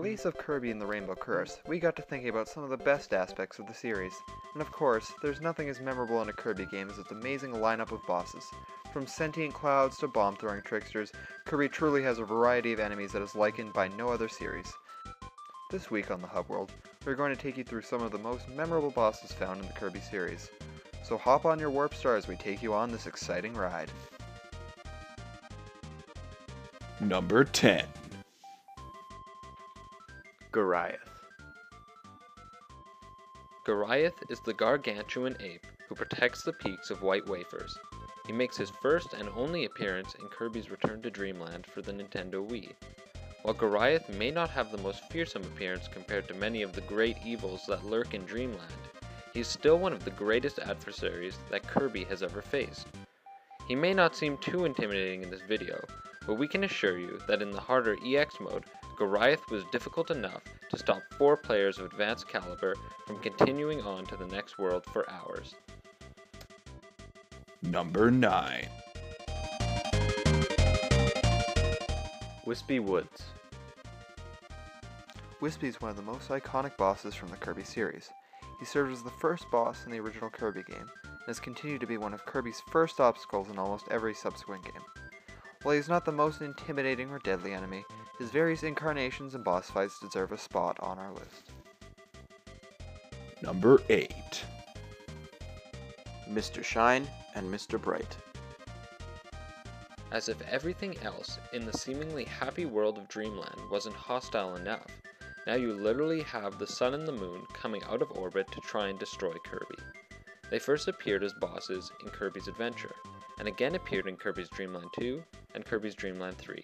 release of Kirby and the Rainbow Curse, we got to thinking about some of the best aspects of the series. And of course, there's nothing as memorable in a Kirby game as its amazing lineup of bosses. From sentient clouds to bomb-throwing tricksters, Kirby truly has a variety of enemies that is likened by no other series. This week on the Hub World, we're going to take you through some of the most memorable bosses found in the Kirby series. So hop on your Warp Star as we take you on this exciting ride. Number 10. GORIATH. GORIATH is the gargantuan ape who protects the peaks of White Wafers. He makes his first and only appearance in Kirby's Return to Dreamland for the Nintendo Wii. While GORIATH may not have the most fearsome appearance compared to many of the great evils that lurk in Dreamland, he is still one of the greatest adversaries that Kirby has ever faced. He may not seem too intimidating in this video, but we can assure you that in the harder EX mode, GORIATH was difficult enough to stop 4 players of advanced caliber from continuing on to the next world for hours. Number 9. Wispy Woods. Wispy is one of the most iconic bosses from the Kirby series. He served as the first boss in the original Kirby game, and has continued to be one of Kirby's first obstacles in almost every subsequent game. While he is not the most intimidating or deadly enemy, his various incarnations and boss fights deserve a spot on our list. Number 8. Mr. Shine and Mr. Bright. As if everything else in the seemingly happy world of Dreamland wasn't hostile enough, now you literally have the sun and the moon coming out of orbit to try and destroy Kirby. They first appeared as bosses in Kirby's Adventure, and again appeared in Kirby's Dreamland 2 and Kirby's Dreamland 3.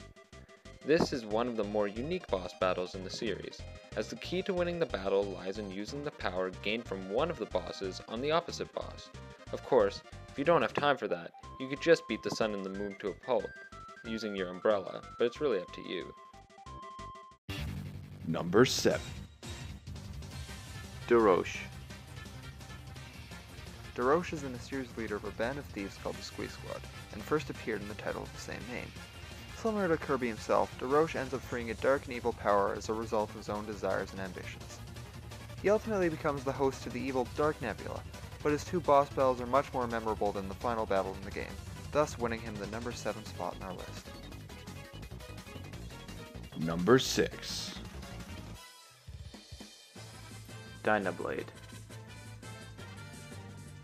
This is one of the more unique boss battles in the series, as the key to winning the battle lies in using the power gained from one of the bosses on the opposite boss. Of course, if you don't have time for that, you could just beat the sun and the moon to a pulp, using your umbrella, but it's really up to you. Number 7. DeRoche. DeRoche is the mysterious leader of a band of thieves called the Squeak Squad, and first appeared in the title of the same name. Similar to Kirby himself, DeRoche ends up freeing a dark and evil power as a result of his own desires and ambitions. He ultimately becomes the host to the evil Dark Nebula, but his 2 boss battles are much more memorable than the final battle in the game, thus winning him the number 7 spot in our list. Number 6. DYNA Blade.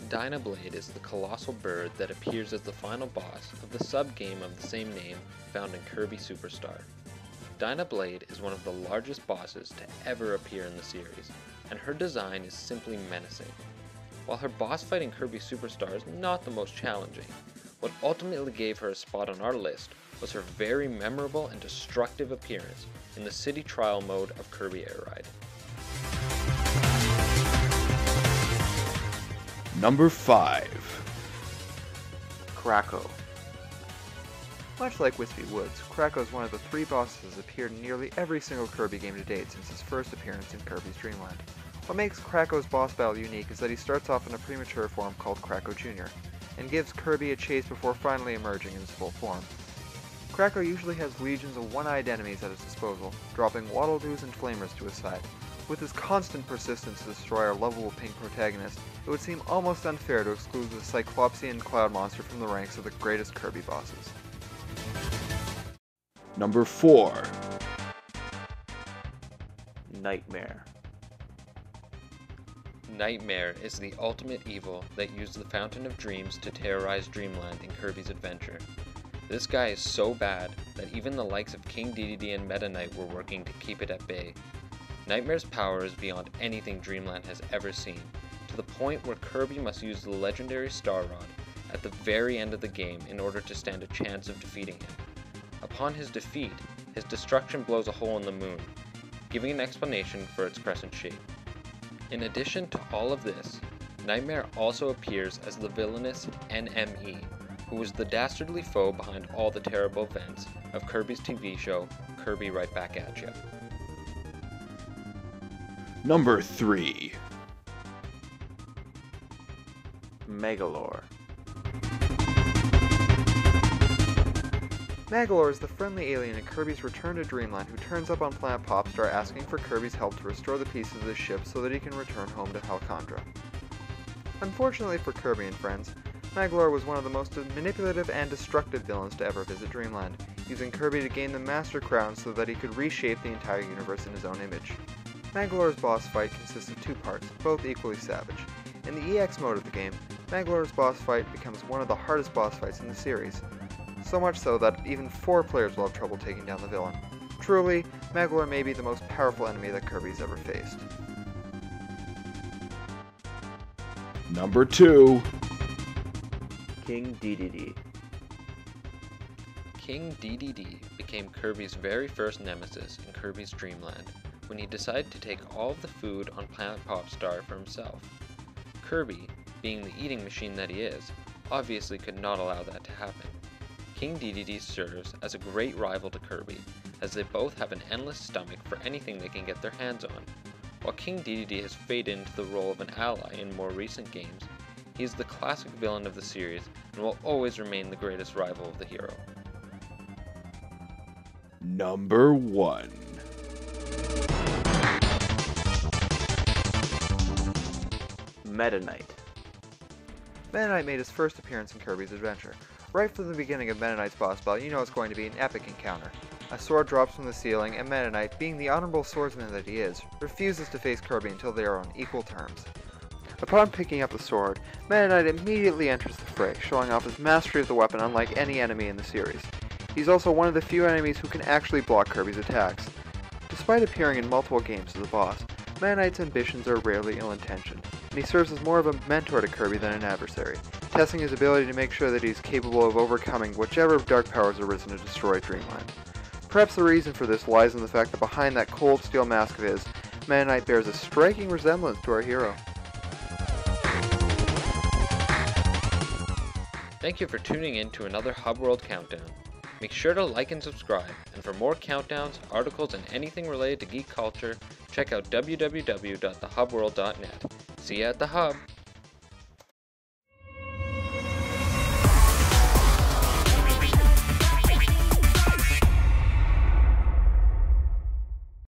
DYNA Blade is the colossal bird that appears as the final boss of the sub-game of the same name found in Kirby Superstar. DYNA Blade is one of the largest bosses to ever appear in the series, and her design is simply menacing. While her boss fight in Kirby Superstar is not the most challenging, what ultimately gave her a spot on our list was her very memorable and destructive appearance in the city trial mode of Kirby Air Ride. Number 5. KRACKO. Much like Wispy Woods, KRACKO is one of the 3 bosses that has appeared in nearly every single Kirby game to date since his first appearance in Kirby's Dreamland. What makes KRACKO's boss battle unique is that he starts off in a premature form called KRACKO Jr., and gives Kirby a chase before finally emerging in his full form. KRACKO usually has legions of one-eyed enemies at his disposal, dropping Waddle-Doos and Flamers to his side. With his constant persistence to destroy our lovable pink protagonist, it would seem almost unfair to exclude the Cyclopsian Cloud Monster from the ranks of the greatest Kirby bosses. Number 4. Nightmare. Nightmare is the ultimate evil that used the Fountain of Dreams to terrorize Dreamland in Kirby's Adventure. This guy is so bad that even the likes of King Dedede and Meta Knight were working to keep it at bay. Nightmare's power is beyond anything Dreamland has ever seen, to the point where Kirby must use the legendary Star Rod at the very end of the game in order to stand a chance of defeating him. Upon his defeat, his destruction blows a hole in the moon, giving an explanation for its crescent shape. In addition to all of this, Nightmare also appears as the villainous NME, who was the dastardly foe behind all the terrible events of Kirby's TV show, Kirby Right Back At Ya. Number 3. MAGOLOR. MAGOLOR is the friendly alien in Kirby's Return to Dreamland who turns up on planet Popstar asking for Kirby's help to restore the pieces of his ship so that he can return home to Halcondra. Unfortunately for Kirby and friends, MAGOLOR was one of the most manipulative and destructive villains to ever visit Dreamland, using Kirby to gain the Master Crown so that he could reshape the entire universe in his own image. MAGOLOR's boss fight consists of two parts, both equally savage. In the EX mode of the game, MAGOLOR's boss fight becomes one of the hardest boss fights in the series, so much so that even 4 players will have trouble taking down the villain. Truly, MAGOLOR may be the most powerful enemy that Kirby's ever faced. Number 2. King Dedede. King Dedede became Kirby's very first nemesis in Kirby's Dreamland when he decided to take all of the food on planet Popstar for himself. Kirby, being the eating machine that he is, obviously could not allow that to happen. King Dedede serves as a great rival to Kirby, as they both have an endless stomach for anything they can get their hands on. While King Dedede has faded into the role of an ally in more recent games, he is the classic villain of the series and will always remain the greatest rival of the hero. Number 1. Meta Knight. Meta Knight made his first appearance in Kirby's Adventure. Right from the beginning of Meta Knight's boss battle, you know it's going to be an epic encounter. A sword drops from the ceiling, and Meta Knight, being the honorable swordsman that he is, refuses to face Kirby until they are on equal terms. Upon picking up the sword, Meta Knight immediately enters the fray, showing off his mastery of the weapon unlike any enemy in the series. He's also one of the few enemies who can actually block Kirby's attacks. Despite appearing in multiple games as a boss, Meta Knight's ambitions are rarely ill-intentioned, and he serves as more of a mentor to Kirby than an adversary, testing his ability to make sure that he's capable of overcoming whichever dark powers have arisen to destroy Dreamland. Perhaps the reason for this lies in the fact that behind that cold steel mask of his, Meta Knight bears a striking resemblance to our hero. Thank you for tuning in to another Hub World Countdown. Make sure to like and subscribe, and for more countdowns, articles, and anything related to geek culture, check out www.thehubworld.net. See you at the Hub!